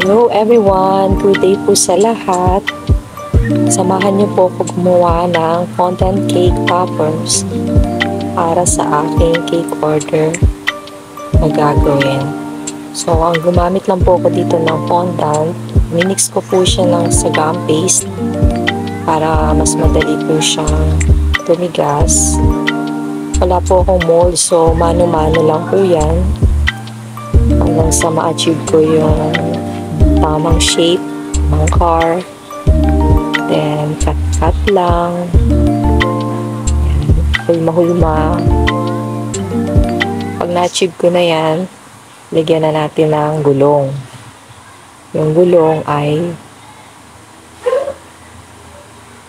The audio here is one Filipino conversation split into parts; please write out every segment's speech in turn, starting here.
Hello everyone! Good day po sa lahat. Samahan niyo po ako gumawa ng fondant cake toppers para sa aking cake order na gagawin. So, ang gumamit lang po ako dito ng fondant, minix ko po siya ng sagam paste para mas madali po siyang tumigas. Wala po akong mold, so mano-mano lang po yan hanggang sa ma-achieve ko yung tamang shape ng car. Then cut lang, hulma-hulma. Pag na-achieve ko na yan, lagyan na natin ng gulong. Yung gulong ay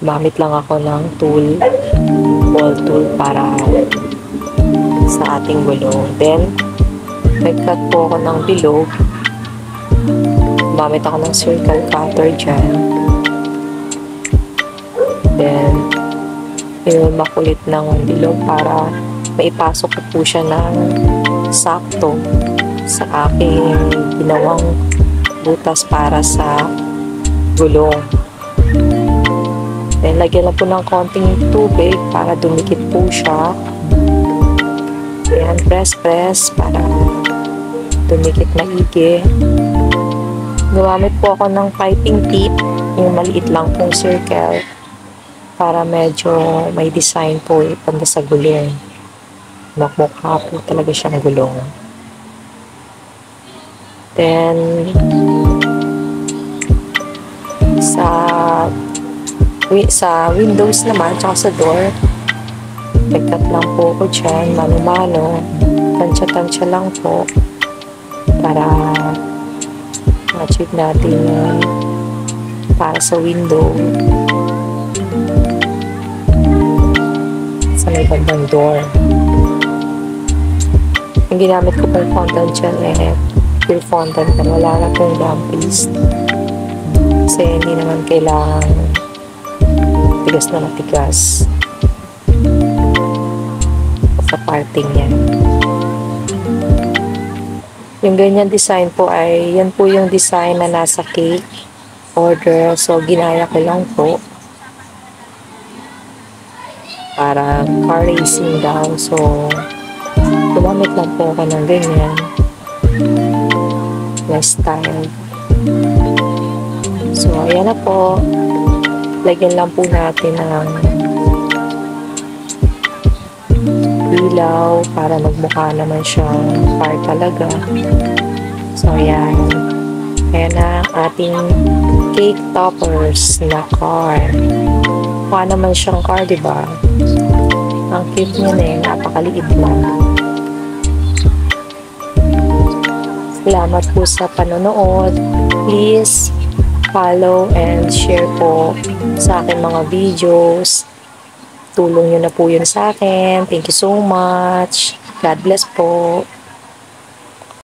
gamit lang ako ng tool, ball tool para sa ating gulong. Then nag-cut po ako ng bilog. Gamit ako ng circle cutter dyan. Then makulit ng bilog para maipasok ko po siya ng sakto sa aking ginawang butas para sa gulong. Then lagyan lang po ng konting tubig para dumikit po siya. Ayan, press para dumikit maigi. Gumamit po ako ng piping tip, yung maliit lang pong circle para medyo may design po pag sa gulong. Magmukha po talaga siyang gulong. Then sa windows naman tsaka sa door, nagkat lang po ko dyan, mano-mano, tansya-tansya lang po para ma-achieve natin yung para sa window sa may bandang door. Yung ginamit ko pong fondant dyan pure fondant na wala na pong gum paste kasi hindi naman kailangan tigas na matigas sa parting yan. Yung ganyan design po ay yan po yung design na nasa cake order, so ginaya ko lang po para car racing daw, so gumamit lang po ako ng ganyan na style. So ayan na po, lagyan lang po natin ng ilaw para magmukha naman siyang car talaga. So ayan, ayan na ang ating cake toppers na car. Mukha naman siyang car, diba? Ang cute niya napakaliit lang. Salamat po sa panonood. Please follow and share po sa aking mga videos. Tulong nyo na po yun sa akin. Thank you so much. God bless po.